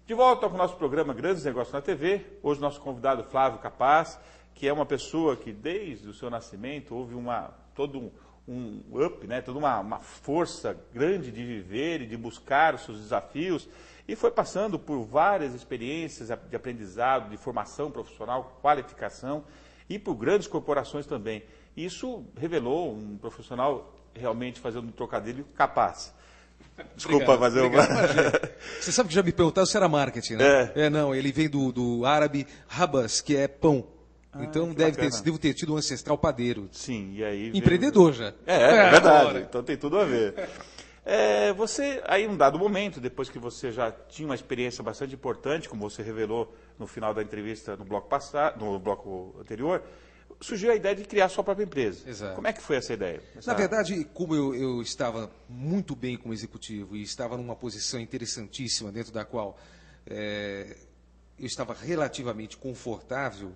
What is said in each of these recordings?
De volta com o nosso programa Grandes Negócios na TV. Hoje nosso convidado Flávio Capaz, que é uma pessoa que desde o seu nascimento houve todo um up, né? Toda uma força grande de viver e de buscar os seus desafios. E foi passando por várias experiências de aprendizado, de formação profissional, qualificação e por grandes corporações também. Isso revelou um profissional realmente fazendo um trocadilho capaz. Desculpa fazer uma... Você sabe que já me perguntaram se era marketing, né? Não, ele vem do árabe rabas, que é pão. Então devo ter tido um ancestral padeiro. Sim, e aí... Empreendedor já. É verdade, agora. Então tem tudo a ver. Você, aí num dado momento, depois que você já tinha uma experiência bastante importante, como você revelou no final da entrevista no bloco anterior, surgiu a ideia de criar sua própria empresa. Exato. Como é que foi essa ideia? Na verdade, como eu estava muito bem como executivo e estava numa posição interessantíssima dentro da qual eu estava relativamente confortável,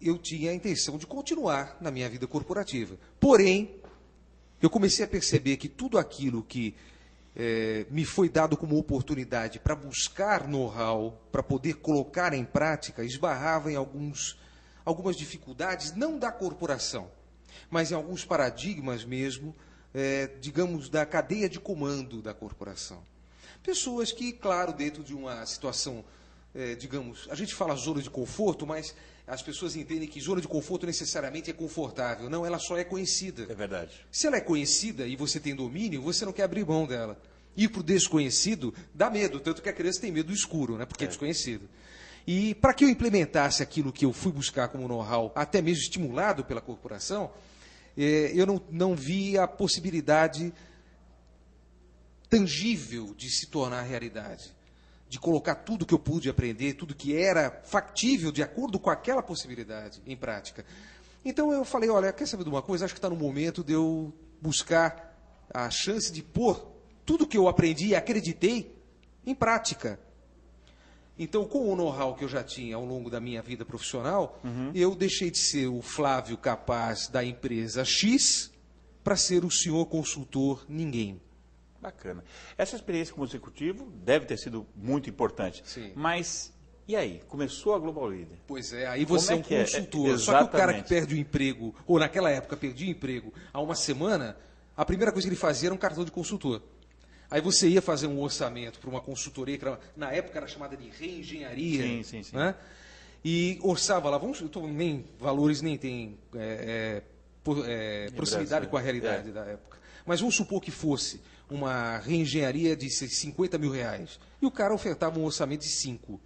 eu tinha a intenção de continuar na minha vida corporativa. Porém, eu comecei a perceber que tudo aquilo que me foi dado como oportunidade para buscar know-how, para poder colocar em prática, esbarrava em algumas dificuldades, não da corporação, mas em alguns paradigmas mesmo, digamos, da cadeia de comando da corporação. Pessoas que, claro, dentro de uma situação, digamos, a gente fala zona de conforto, mas as pessoas entendem que zona de conforto necessariamente é confortável. Não, ela só é conhecida. É verdade. Se ela é conhecida e você tem domínio, você não quer abrir mão dela. Ir para o desconhecido dá medo, tanto que a criança tem medo do escuro, né? Porque é desconhecido. E para que eu implementasse aquilo que eu fui buscar como know-how, até mesmo estimulado pela corporação, eu não vi a possibilidade tangível de se tornar realidade, de colocar tudo que eu pude aprender, tudo que era factível de acordo com aquela possibilidade em prática. Então eu falei, olha, quer saber de uma coisa? Acho que está no momento de eu buscar a chance de pôr tudo que eu aprendi e acreditei em prática. Então, com o know-how que eu já tinha ao longo da minha vida profissional, eu deixei de ser o Flávio Capaz da empresa X para ser o senhor consultor ninguém. Bacana. Essa experiência como executivo deve ter sido muito importante. Sim. Mas, e aí? Começou a Global Leader. Pois é, aí você é um consultor. Só Exatamente. que o cara que perde o emprego, ou naquela época perdia o emprego há uma semana, a primeira coisa que ele fazia era um cartão de consultor. Aí você ia fazer um orçamento para uma consultoria, que na época era chamada de reengenharia. Sim. Né? E orçava lá, nem valores nem tem proximidade com a realidade da época. Mas vamos supor que fosse uma reengenharia de 50 mil reais. E o cara ofertava um orçamento de 5.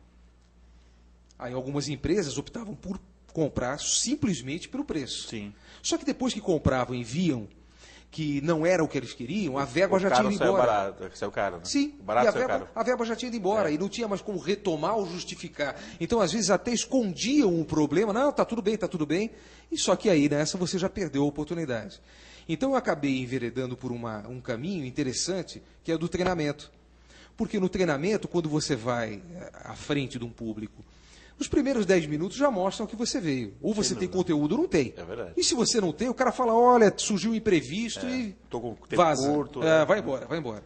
Aí algumas empresas optavam por comprar simplesmente pelo preço. Sim. Só que depois que compravam e viam que não era o que eles queriam, a verba já tinha ido embora. Saiu caro, né? Sim, a verba já tinha ido embora e não tinha mais como retomar ou justificar. Então, às vezes, até escondiam o problema. Não, está tudo bem. E só que aí, nessa, você já perdeu a oportunidade. Então, eu acabei enveredando por um caminho interessante, que é o do treinamento. Porque no treinamento, quando você vai à frente de um público, os primeiros 10 minutos já mostram que você veio. Ou você tem conteúdo ou não tem. É verdade. E se você não tem, o cara fala, olha, surgiu um imprevisto e tô com tempo vaza. Curto. Vai embora.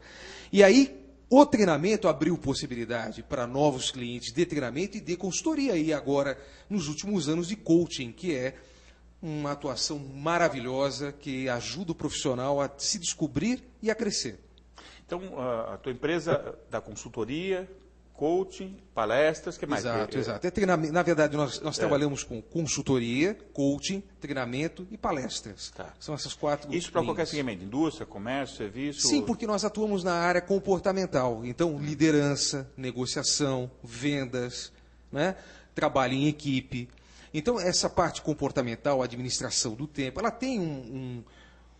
E aí, o treinamento abriu possibilidade para novos clientes de treinamento e de consultoria. E agora, nos últimos anos, de coaching, que é uma atuação maravilhosa que ajuda o profissional a se descobrir e a crescer. Então, a tua empresa da consultoria, coaching, palestras, que mais? Exato. Na verdade, nós trabalhamos com consultoria, coaching, treinamento e palestras. Tá. São essas 4 Isso para qualquer segmento? Indústria, comércio, serviço? Sim, porque nós atuamos na área comportamental. Então, liderança, negociação, vendas, né? Trabalho em equipe. Então, essa parte comportamental, administração do tempo, ela tem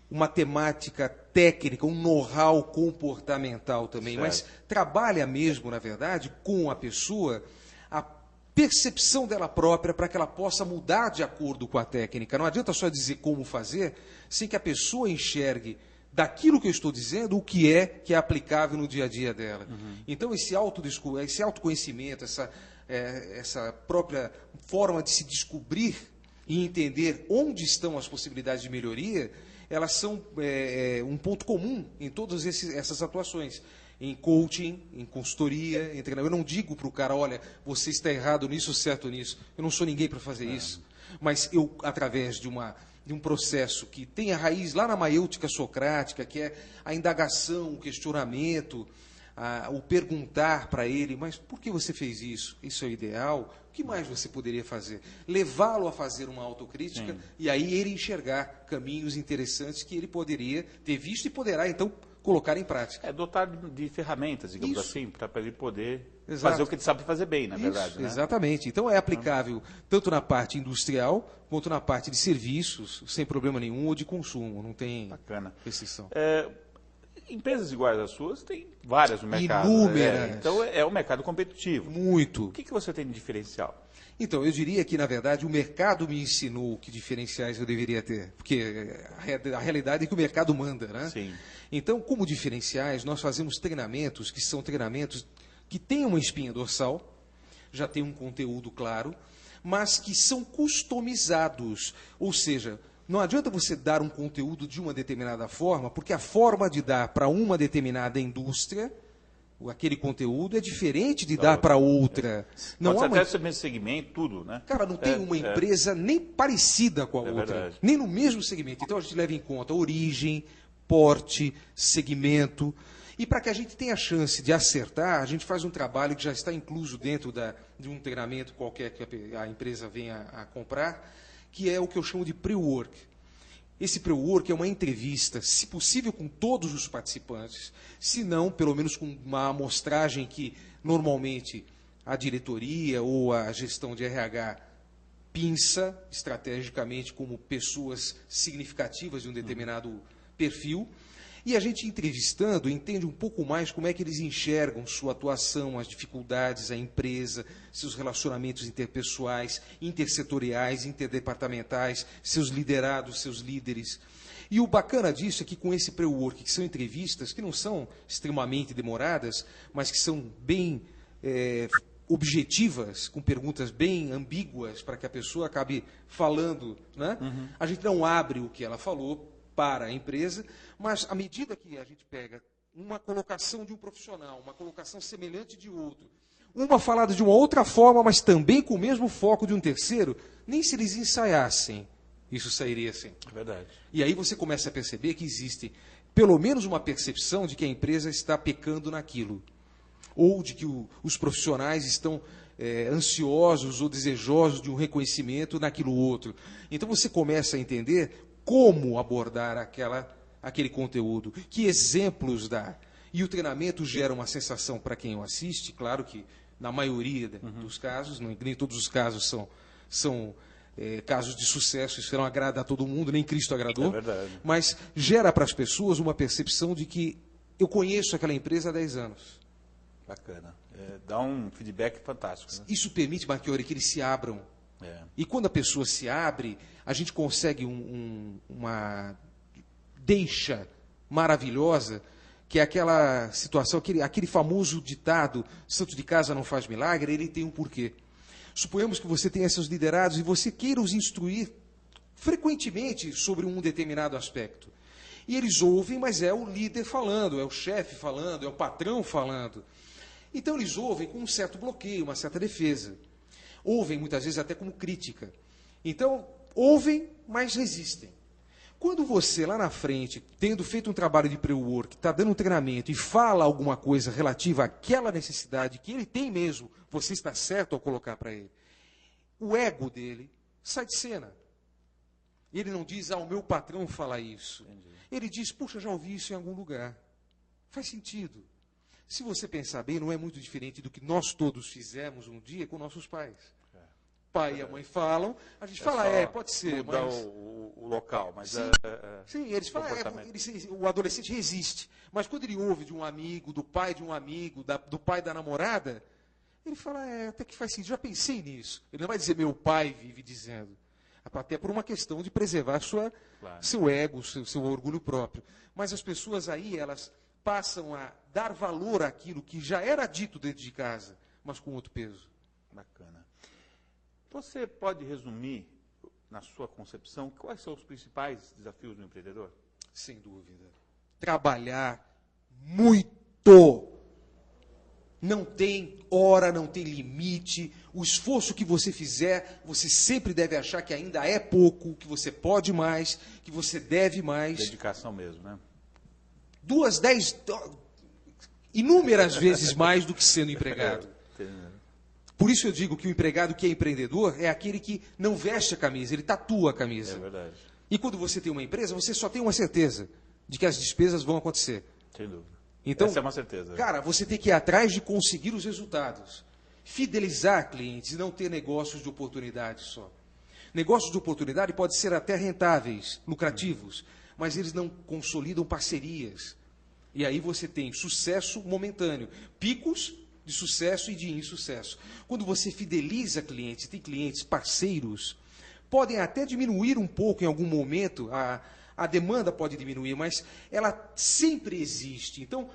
uma temática técnica, um know-how comportamental também, certo. Mas trabalha mesmo, na verdade, com a pessoa a percepção dela própria para que ela possa mudar de acordo com a técnica. Não adianta só dizer como fazer, sem que a pessoa enxergue daquilo que eu estou dizendo o que é aplicável no dia a dia dela. Então, esse autoconhecimento, essa própria forma de se descobrir e entender onde estão as possibilidades de melhoria, elas são um ponto comum em todas essas atuações. Em coaching, em consultoria, em treinamento. Eu não digo para o cara, olha, você está errado nisso, certo nisso. Eu não sou ninguém para fazer isso. Mas eu, através de um processo que tem a raiz lá na maiêutica socrática, que é a indagação, o questionamento, o perguntar para ele, mas por que você fez isso? Isso é o ideal? O que mais você poderia fazer? Levá-lo a fazer uma autocrítica e aí ele enxergar caminhos interessantes que ele poderia ter visto e poderá, então, colocar em prática. Dotar de ferramentas, digamos assim, para ele poder Exato. fazer o que ele sabe fazer bem, na verdade. Né? Exatamente. Então é aplicável tanto na parte industrial quanto na parte de serviços, sem problema nenhum, ou de consumo. Não tem restrição. Empresas iguais às suas tem várias no mercado. Inúmeras. Né? Então é um mercado competitivo. Muito. O que você tem de diferencial? Então, eu diria que, na verdade, o mercado me ensinou que diferenciais eu deveria ter. Porque a realidade é que o mercado manda, né? Sim. Então, como diferenciais, nós fazemos treinamentos que são treinamentos que têm uma espinha dorsal, já tem um conteúdo claro, mas que são customizados. Ou seja, não adianta você dar um conteúdo de uma determinada forma, porque a forma de dar para uma determinada indústria, aquele conteúdo, é diferente de dar para outra. Não pode ser até o mesmo segmento, tudo, né? Cara, não tem uma empresa nem parecida com a outra, verdade. nem no mesmo segmento. Então a gente leva em conta origem, porte, segmento. E para que a gente tenha a chance de acertar, a gente faz um trabalho que já está incluso dentro de um treinamento qualquer que a empresa venha a comprar, que é o que eu chamo de pre-work. Esse pre-work é uma entrevista, se possível, com todos os participantes, se não, pelo menos com uma amostragem que, normalmente, a diretoria ou a gestão de RH pinça estrategicamente como pessoas significativas de um determinado perfil. E a gente, entrevistando, entende um pouco mais como é que eles enxergam sua atuação, as dificuldades, a empresa, seus relacionamentos interpessoais, intersetoriais, interdepartamentais, seus liderados, seus líderes. E o bacana disso é que com esse pre-work, que são entrevistas que não são extremamente demoradas, mas que são bem objetivas, com perguntas bem ambíguas, para que a pessoa acabe falando, né? A gente não abre o que ela falou para a empresa, mas à medida que a gente pega uma colocação de um profissional, uma colocação semelhante de outro, uma falada de uma outra forma, mas também com o mesmo foco de um terceiro, nem se eles ensaiassem, isso sairia assim. Verdade. E aí você começa a perceber que existe pelo menos uma percepção de que a empresa está pecando naquilo, ou de que os profissionais estão ansiosos ou desejosos de um reconhecimento naquilo outro. Então você começa a entender como abordar aquele conteúdo, que exemplos dar. E o treinamento gera uma sensação para quem o assiste, claro que na maioria dos casos, nem todos os casos são casos de sucesso, isso não agrada a todo mundo, nem Cristo agradou, mas gera para as pessoas uma percepção de que eu conheço aquela empresa há 10 anos. Bacana. Dá um feedback fantástico. Né? Isso permite, Marchiori, que eles se abram. E quando a pessoa se abre, a gente consegue uma deixa maravilhosa, que é aquela situação, aquele famoso ditado, santo de casa não faz milagre, ele tem um porquê. Suponhamos que você tenha seus liderados e você queira os instruir frequentemente sobre um determinado aspecto. E eles ouvem, mas é o líder falando, é o chefe falando, é o patrão falando. Então eles ouvem com um certo bloqueio, uma certa defesa. Ouvem muitas vezes até como crítica. Então, ouvem, mas resistem. Quando você, lá na frente, tendo feito um trabalho de pre-work, está dando um treinamento e fala alguma coisa relativa àquela necessidade que ele tem mesmo, você está certo ao colocar para ele, o ego dele sai de cena. Ele não diz, o meu patrão fala isso. Entendi. Ele diz, puxa, já ouvi isso em algum lugar. Faz sentido. Se você pensar bem, não é muito diferente do que nós todos fizemos um dia com nossos pais. Pai e a mãe falam, a gente fala, pode ser. Mudar mas... o local, mas sim, eles falam, o adolescente resiste. Mas quando ele ouve de um amigo, do pai de um amigo, do pai da namorada, ele fala, até que faz sentido, já pensei nisso. Ele não vai dizer, meu pai vive dizendo. Até por uma questão de preservar seu ego, seu orgulho próprio. Mas as pessoas aí, elas passam a dar valor àquilo que já era dito dentro de casa, mas com outro peso. Bacana. Você pode resumir, na sua concepção, quais são os principais desafios do empreendedor? Sem dúvida. Trabalhar muito. Não tem hora, não tem limite. O esforço que você fizer, você sempre deve achar que ainda é pouco, que você pode mais, que você deve mais. Dedicação mesmo, né? 2, 10, inúmeras vezes mais do que sendo empregado. Por isso eu digo que o empregado que é empreendedor é aquele que não veste a camisa, ele tatua a camisa. É verdade. E quando você tem uma empresa, você só tem uma certeza de que as despesas vão acontecer. Sem dúvida. Então, essa é uma certeza. Cara, você tem que ir atrás de conseguir os resultados. Fidelizar clientes e não ter negócios de oportunidade só. Negócios de oportunidade podem ser até rentáveis, lucrativos, mas eles não consolidam parcerias. E aí você tem sucesso momentâneo, picos de sucesso e de insucesso. Quando você fideliza clientes, tem clientes parceiros, podem até diminuir um pouco em algum momento, a demanda pode diminuir, mas ela sempre existe. Então,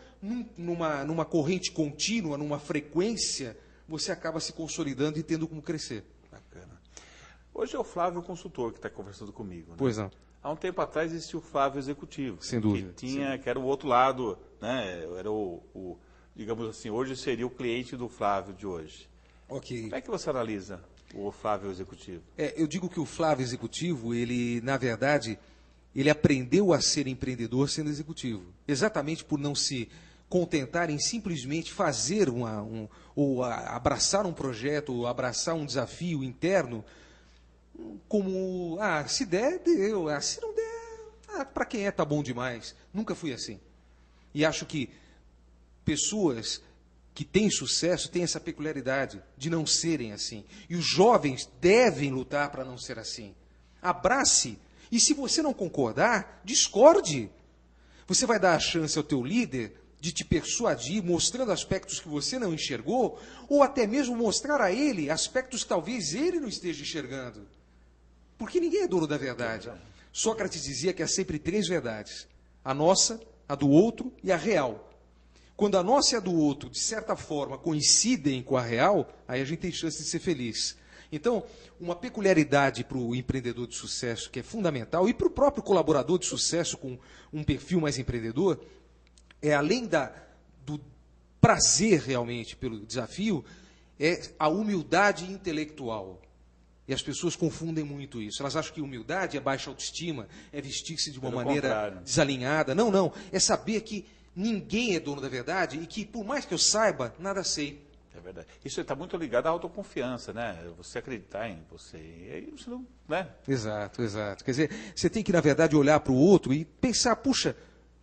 numa corrente contínua, numa frequência, você acaba se consolidando e tendo como crescer. Bacana. Hoje é o Flávio consultor que está conversando comigo. Né? Pois não. Há um tempo atrás existia o Flávio executivo. Sem dúvida. Que era o outro lado, né? Era digamos assim, hoje seria o cliente do Flávio de hoje. Ok. Como é que você analisa o Flávio executivo? Eu digo que o Flávio executivo, ele, na verdade, ele aprendeu a ser empreendedor sendo executivo. Exatamente por não se contentar em simplesmente fazer ou abraçar um projeto, ou abraçar um desafio interno, como, se der, deu, se não der, para quem tá bom demais. Nunca fui assim. E acho que pessoas que têm sucesso têm essa peculiaridade de não serem assim. E os jovens devem lutar para não ser assim. Abrace. E se você não concordar, discorde. Você vai dar a chance ao teu líder de te persuadir, mostrando aspectos que você não enxergou, ou até mesmo mostrar a ele aspectos que talvez ele não esteja enxergando. Porque ninguém é dono da verdade. Sócrates dizia que há sempre 3 verdades. A nossa, a do outro e a real. Quando a nossa e a do outro, de certa forma, coincidem com a real, aí a gente tem chance de ser feliz. Então, uma peculiaridade para o empreendedor de sucesso que é fundamental, e para o próprio colaborador de sucesso com um perfil mais empreendedor, é além do prazer realmente pelo desafio, é a humildade intelectual. E as pessoas confundem muito isso. Elas acham que humildade é baixa autoestima, é vestir-se de uma maneira desalinhada. Não, não. É saber que ninguém é dono da verdade e que, por mais que eu saiba, nada sei. É verdade. Isso está muito ligado à autoconfiança, né? Você acreditar em você. E aí você não, né? Exato, exato. Quer dizer, você tem que, na verdade, olhar para o outro e pensar, puxa,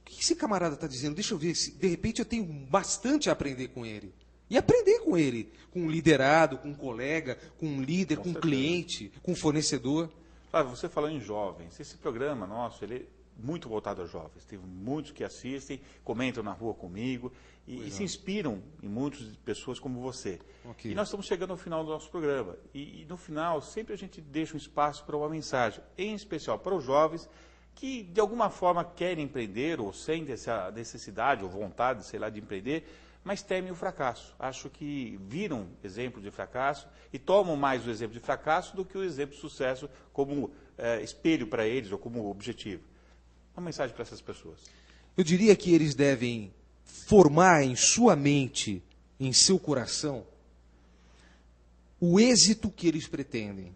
o que esse camarada está dizendo? Deixa eu ver se, de repente, eu tenho bastante a aprender com ele. E aprender com ele, com um liderado, com um colega, com um líder, com um cliente, com um fornecedor. Flávio, você falou em jovens. Esse programa nosso, ele é muito voltado aos jovens. Tem muitos que assistem, comentam na rua comigo e se inspiram em muitas pessoas como você. Okay. E nós estamos chegando ao final do nosso programa. E no final, sempre a gente deixa um espaço para uma mensagem, em especial para os jovens que, de alguma forma, querem empreender ou sentem essa necessidade ou vontade, sei lá, de empreender, mas temem o fracasso. Acho que viram exemplo de fracasso e tomam mais o exemplo de fracasso do que o exemplo de sucesso como espelho para eles ou como objetivo. Uma mensagem para essas pessoas. Eu diria que eles devem formar em sua mente, em seu coração, o êxito que eles pretendem.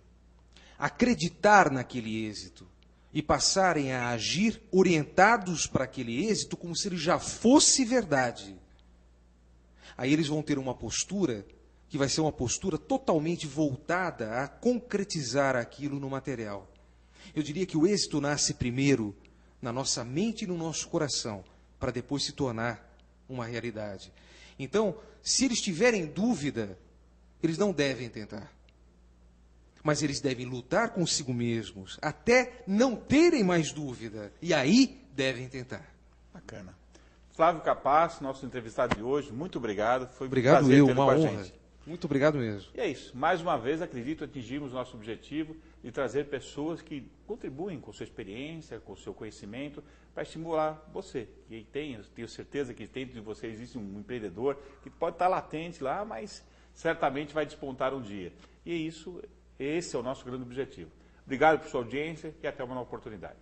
Acreditar naquele êxito e passarem a agir orientados para aquele êxito como se ele já fosse verdade. Aí eles vão ter uma postura que vai ser uma postura totalmente voltada a concretizar aquilo no material. Eu diria que o êxito nasce primeiro na nossa mente e no nosso coração, para depois se tornar uma realidade. Então, se eles tiverem dúvida, eles não devem tentar. Mas eles devem lutar consigo mesmos, até não terem mais dúvida. E aí, devem tentar. Bacana. Flávio Capaz, nosso entrevistado de hoje, muito obrigado. Foi um prazer tê-lo uma com a honra. gente. Muito obrigado mesmo. E é isso. Mais uma vez, acredito, atingimos nosso objetivo de trazer pessoas que contribuem com sua experiência, com o seu conhecimento, para estimular você. E tenho certeza que dentro de você existe um empreendedor que pode estar latente lá, mas certamente vai despontar um dia. E esse é o nosso grande objetivo. Obrigado por sua audiência e até uma nova oportunidade.